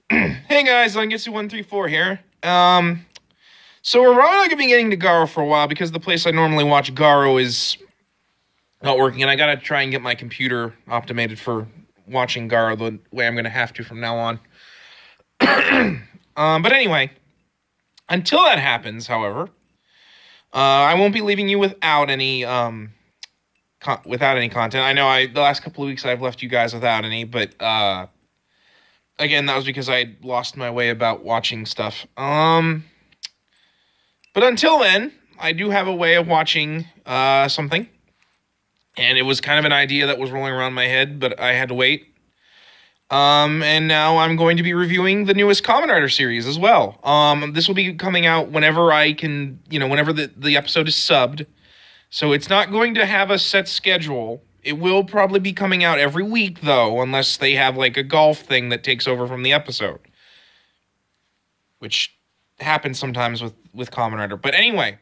Hey guys, Zangetsu134 here. So we're probably not gonna be getting to Garo for a while because the place I normally watch Garo is not working, and I gotta try and get my computer optimated for watching Garo the way I'm gonna have to from now on. But anyway, until that happens, however, I won't be leaving you without any without any content. I know the last couple of weeks I've left you guys without any, but again, that was because I lost my way about watching stuff. But until then, I do have a way of watching something. And it was kind of an idea that was rolling around my head, but I had to wait. And now I'm going to be reviewing the newest Kamen Rider series as well. This will be coming out whenever I can, whenever the episode is subbed. So it's not going to have a set schedule. It will probably be coming out every week, though, unless they have, like, a golf thing that takes over from the episode. Which happens sometimes with Kamen Rider. But anyway,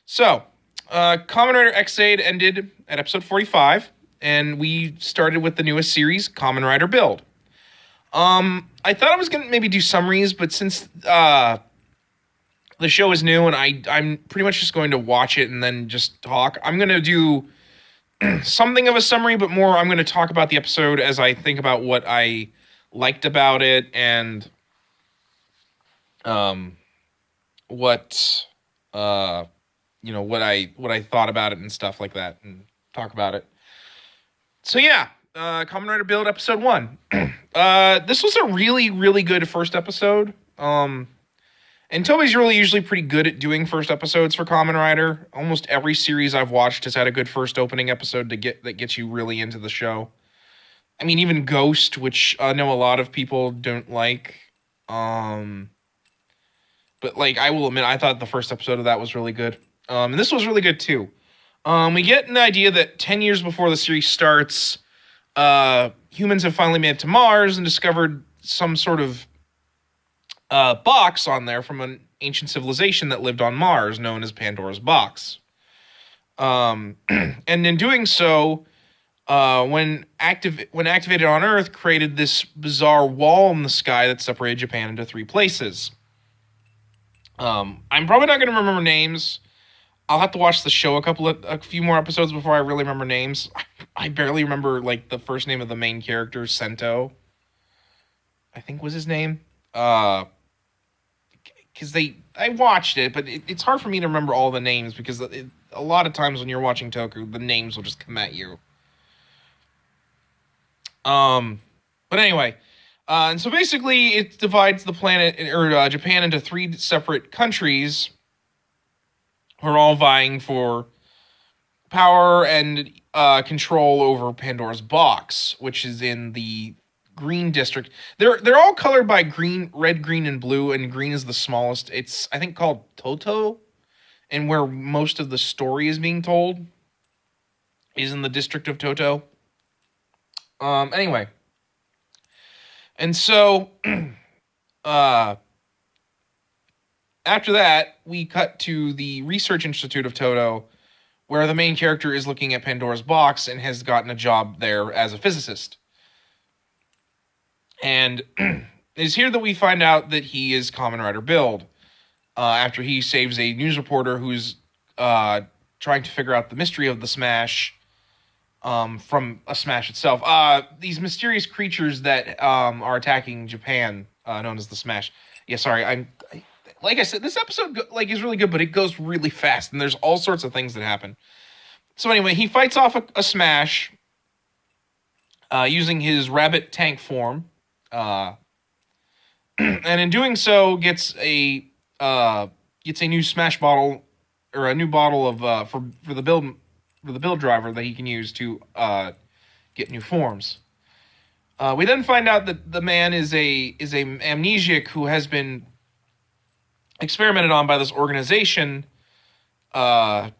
so, Kamen Rider X-Aid ended at episode 45, and we started with the newest series, Kamen Rider Build. I thought I was going to maybe do summaries, but since the show is new and I'm pretty much just going to watch it and then just talk, I'm going to do something of a summary, but more I'm going to talk about the episode as I think about what I liked about it and what I thought about it and stuff like that, and talk about it. So yeah, Kamen Rider Build episode 1. This was a really, really good first episode. And Toei's really usually pretty good at doing first episodes for Kamen Rider. Almost every series I've watched has had a good first opening episode that gets you really into the show. I mean, even Ghost, which I know a lot of people don't like. But like, I will admit, I thought the first episode of that was really good. And this was really good too. We get an idea that 10 years before the series starts, humans have finally made it to Mars and discovered some sort of box on there from an ancient civilization that lived on Mars, known as Pandora's Box. And in doing so, when activated on Earth, created this bizarre wall in the sky that separated Japan into 3 places. I'm probably not going to remember names. I'll have to watch the show a few more episodes before I really remember names. I barely remember, like, the first name of the main character, Sento, I think was his name. Because I watched it, but it's hard for me to remember all the names because a lot of times when you're watching Toku, the names will just come at you. But anyway, and so basically it divides the planet, or Japan, into 3 separate countries who are all vying for power and control over Pandora's Box, which is in the green district. They're all colored by green, red, green, and blue, and green is the smallest. It's, I think, called Toto, and where most of the story is being told is in the district of Toto. Anyway. And so, after that, we cut to the Research Institute of Toto, where the main character is looking at Pandora's Box and has gotten a job there as a physicist. And it is here that we find out that he is Kamen Rider Build, after he saves a news reporter who's trying to figure out the mystery of the smash from a smash itself. These mysterious creatures that are attacking Japan, known as the Smash. Yeah, sorry, like I said, this episode is really good, but it goes really fast, and there's all sorts of things that happen. So anyway, he fights off a smash using his rabbit tank form, and in doing so, gets a new smash bottle, or a new bottle of for the build driver that he can use to get new forms. We then find out that the man is a amnesiac who has been experimented on by this organization to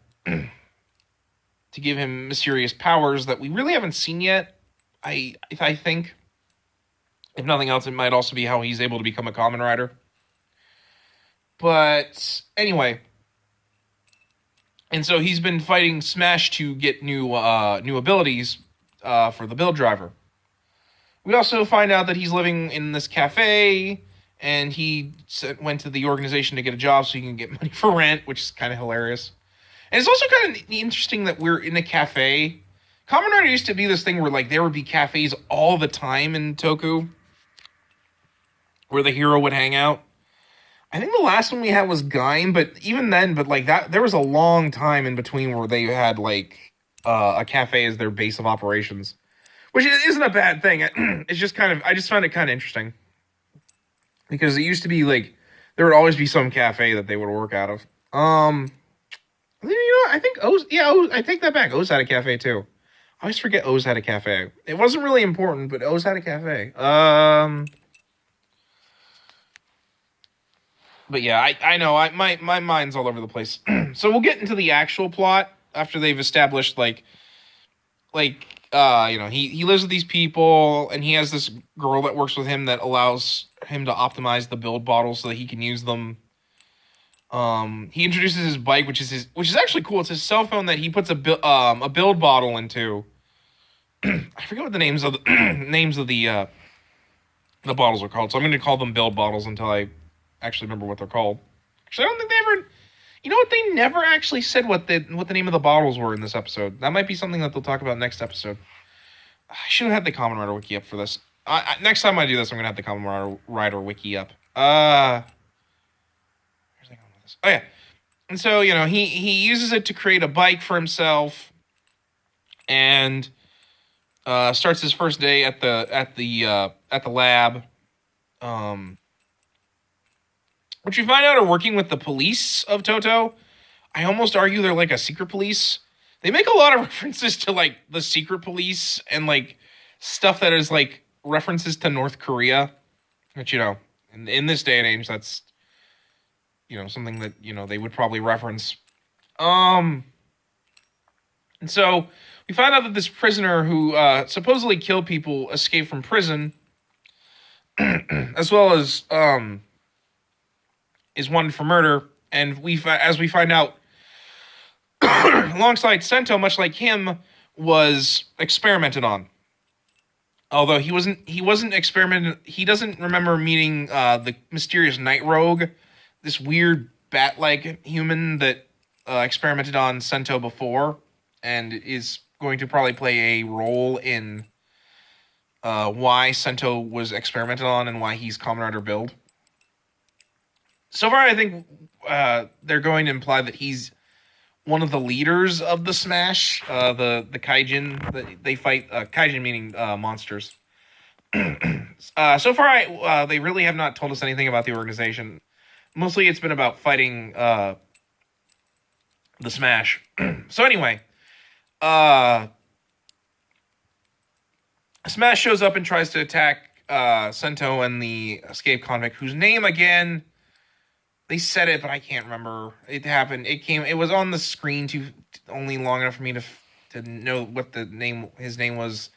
give him mysterious powers that we really haven't seen yet. I think, if nothing else, it might also be how he's able to become a Kamen Rider. But anyway, and so he's been fighting Smash to get new abilities for the build driver. We also find out that he's living in this cafe, and he went to the organization to get a job so he can get money for rent, which is kind of hilarious. And it's also kind of interesting that we're in a cafe. Kamen Rider used to be this thing where like there would be cafes all the time in Toku, where the hero would hang out. I think the last one we had was Gaim, but even then, like that, there was a long time in between where they had like a cafe as their base of operations, which isn't a bad thing. It's just kind of, I just find it kind of interesting because it used to be like there would always be some cafe that they would work out of. You know, I think I take that back. O's had a cafe too. I always forget O's had a cafe. It wasn't really important, but O's had a cafe. But yeah, I know. My mind's all over the place. So we'll get into the actual plot after they've established he lives with these people and he has this girl that works with him that allows him to optimize the build bottles so that he can use them. He introduces his bike, which is actually cool. It's his cell phone that he puts a build bottle into. I forget what the names of the bottles are called, so I'm going to call them build bottles until I actually remember what they're called. Actually, I don't think they ever. You know what? They never actually said what the name of the bottles were in this episode. That might be something that they'll talk about next episode. I should have had the Kamen Rider wiki up for this. Next time I do this, I'm going to have the Kamen Rider wiki up. Oh yeah, and so he uses it to create a bike for himself, and starts his first day at the lab, which we find out are working with the police of Toto. I almost argue they're like a secret police. They make a lot of references to like the secret police and like stuff that is like references to North Korea, which in this day and age that's something that, they would probably reference. And so we find out that this prisoner who supposedly killed people escaped from prison, as well as is wanted for murder. And as we find out, alongside Sento, much like him, was experimented on. Although he wasn't experimented. He doesn't remember meeting the mysterious Night Rogue, this weird bat-like human that experimented on Sento before, and is going to probably play a role in why Sento was experimented on and why he's Kamen Rider build. So far, I think they're going to imply that he's one of the leaders of the Smash, the Kaijin that they fight. Kaijin meaning monsters. So far, they really have not told us anything about the organization. Mostly it's been about fighting the Smash. So anyway, Smash shows up and tries to attack Sento and the escaped convict, whose name, again, they said it, but I can't remember. It happened. It was on the screen only long enough for me to know what his name was.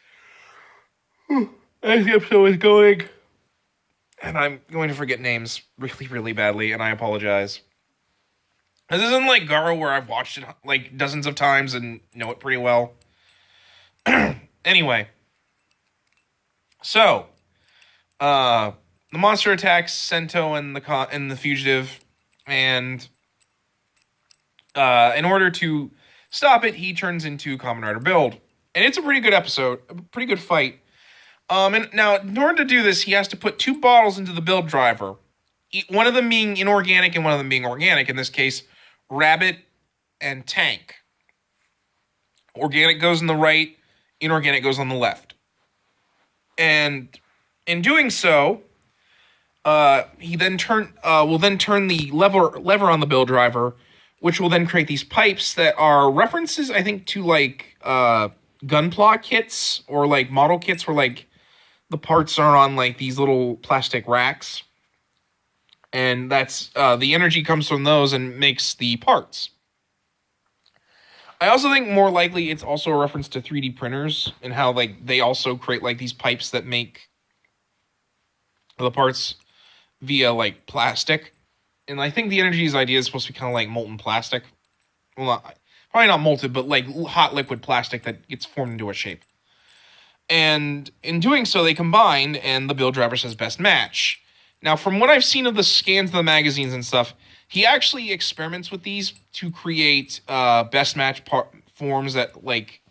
As the episode was going. And I'm going to forget names really, really badly, and I apologize. This isn't like Garo, where I've watched it like dozens of times and know it pretty well. Anyway. So, the monster attacks Sento and the fugitive, and in order to stop it, he turns into Kamen Rider build. And it's a pretty good episode, a pretty good fight. And now, in order to do this, he has to put 2 bottles into the build driver. One of them being inorganic and one of them being organic. In this case, Rabbit and Tank. Organic goes on the right, inorganic goes on the left. And in doing so, he then will then turn the lever on the build driver, which will then create these pipes that are references, I think, to like gunpla kits or like model kits where like the parts are on like these little plastic racks, and that's the energy comes from those and makes the parts. I also think more likely it's also a reference to 3D printers and how like they also create like these pipes that make the parts via like plastic. And I think the energy's idea is supposed to be kind of like molten plastic. Well, probably not molten, but like hot liquid plastic that gets formed into a shape. And in doing so, they combined, and the Build Driver says best match. Now, from what I've seen of the scans of the magazines and stuff, he actually experiments with these to create best match forms that, like,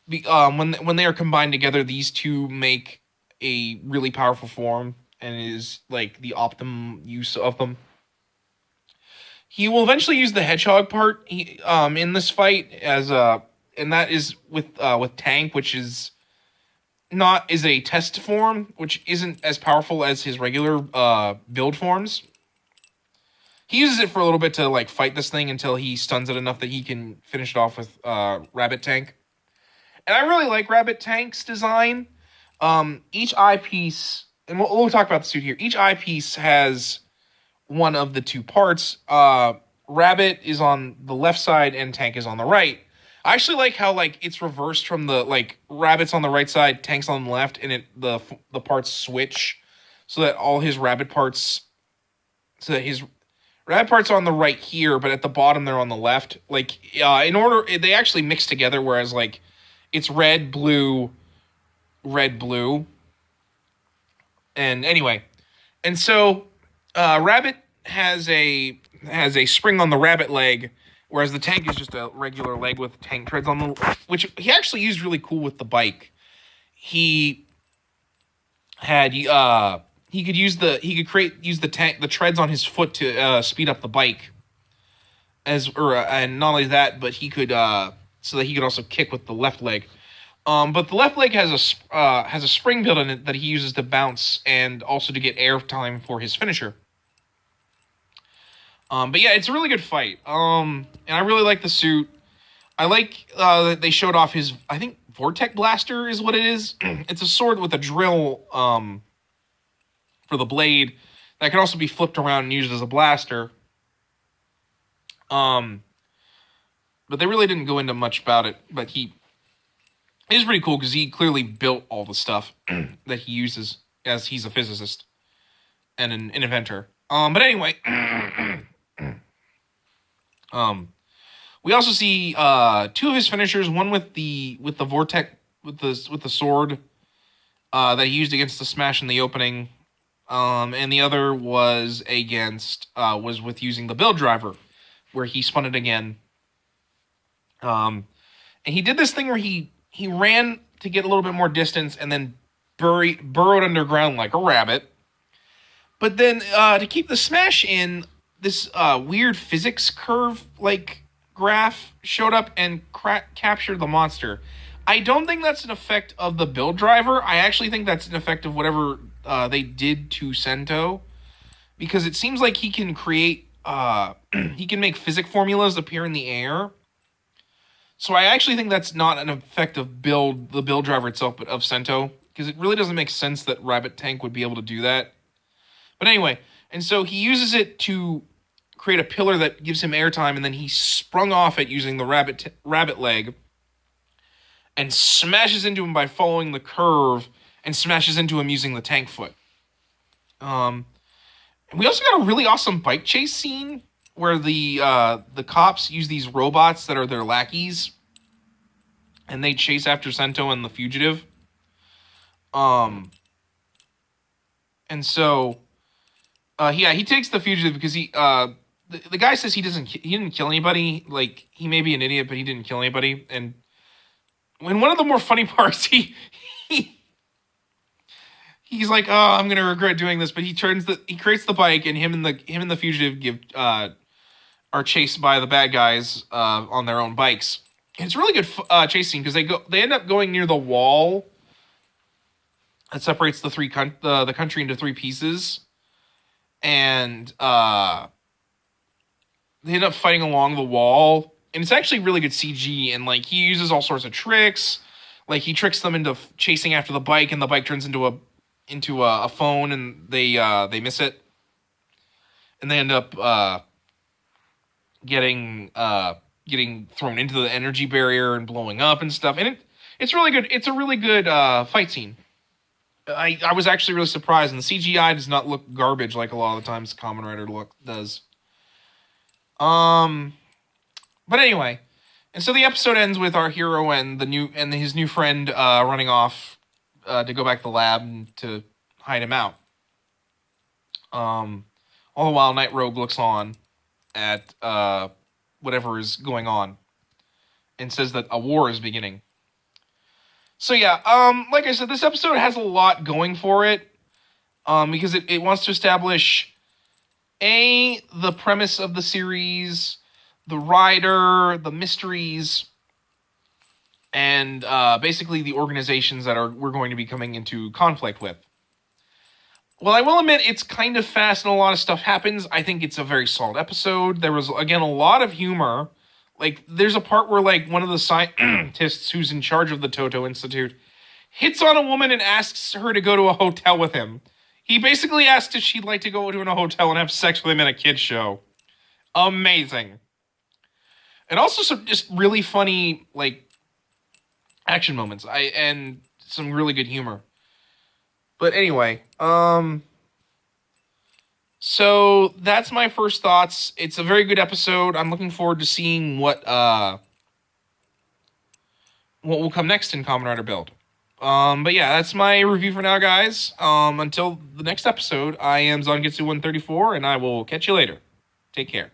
when they are combined together, these two make a really powerful form, and is like the optimum use of them. He will eventually use the hedgehog part in this fight as and that is with Tank, which is a test form, which isn't as powerful as his regular build forms. He uses it for a little bit to like fight this thing until he stuns it enough that he can finish it off with Rabbit Tank. And I really like Rabbit Tank's design. Each eyepiece, and we'll talk about the suit here. Each eyepiece has one of the two parts. Rabbit is on the left side and Tank is on the right. I actually like how like it's reversed from the like Rabbit's on the right side, Tank's on the left, and the parts switch so that all his rabbit parts, so that his rabbit parts are on the right here, but at the bottom they're on the left. Like in order, they actually mix together. Whereas like it's red, blue, and anyway, and so Rabbit has a spring on the rabbit leg, whereas the Tank is just a regular leg with tank treads on the, which he actually used really cool with the bike. He had he could use the treads on his foot to speed up the bike, and not only that, but he could so that he could also kick with the left leg. But the left leg has a spring built in it that he uses to bounce and also to get air time for his finisher. But yeah, it's a really good fight. And I really like the suit. I like that they showed off his, I think, Vortex Blaster is what it is. It's a sword with a drill for the blade that can also be flipped around and used as a blaster. But they really didn't go into much about it. But it is pretty cool because he clearly built all the stuff that he uses, as he's a physicist and an inventor. But anyway, we also see two of his finishers. One with the vortex with the sword that he used against the smash in the opening, and the other was with using the Build Driver, where he spun it again. And he did this thing where he ran to get a little bit more distance and then burrowed underground like a rabbit. But then to keep the smash in, this weird physics curve like graph showed up and captured the monster. I don't think that's an effect of the Build Driver. I actually think that's an effect of whatever they did to Sento, because it seems like he can create he can make physic formulas appear in the air. So I actually think that's not an effect of the Build Driver itself, but of Sento, because it really doesn't make sense that Rabbit Tank would be able to do that. But anyway, and so he uses it to create a pillar that gives him airtime, and then he sprung off it using the rabbit leg and smashes into him by following the curve and smashes into him using the tank foot. And we also got a really awesome bike chase scene where the cops use these robots that are their lackeys, and they chase after Sento and the fugitive. And so he takes the fugitive because the guy says he didn't kill anybody. Like, he may be an idiot, but he didn't kill anybody. And when one of the more funny parts, he's like, "Oh, I'm gonna regret doing this," but he creates the bike, and him and the fugitive are chased by the bad guys on their own bikes. And it's a really good chase scene because they end up going near the wall that separates the country into three pieces. And they end up fighting along the wall, and it's actually really good CG. And like, he uses all sorts of tricks. Like, he tricks them into chasing after the bike, and the bike turns into a phone, and they miss it, and they end up getting thrown into the energy barrier and blowing up and stuff. And it's really good. It's a really good fight scene. I was actually really surprised, and the CGI does not look garbage like a lot of the times Kamen Rider does. But anyway, and so the episode ends with our hero and his new friend running off to go back to the lab and to hide him out. All the while, Night Rogue looks on at whatever is going on and says that a war is beginning. So yeah, like I said, this episode has a lot going for it, because it wants to establish the premise of the series, the rider, the mysteries, and basically the organizations that we're going to be coming into conflict with. Well, I will admit it's kind of fast and a lot of stuff happens. I think it's a very solid episode. There was, again, a lot of humor. Like, there's a part where, like, one of the scientists who's in charge of the Toto Institute hits on a woman and asks her to go to a hotel with him. He basically asked if she'd like to go to a hotel and have sex with him in a kid's show. Amazing. And also some just really funny, like, action moments. And some really good humor. But anyway, so that's my first thoughts. It's a very good episode. I'm looking forward to seeing what will come next in Kamen Rider Build. But yeah, that's my review for now, guys. Until the next episode, I am Zangetsu 134, and I will catch you later. Take care.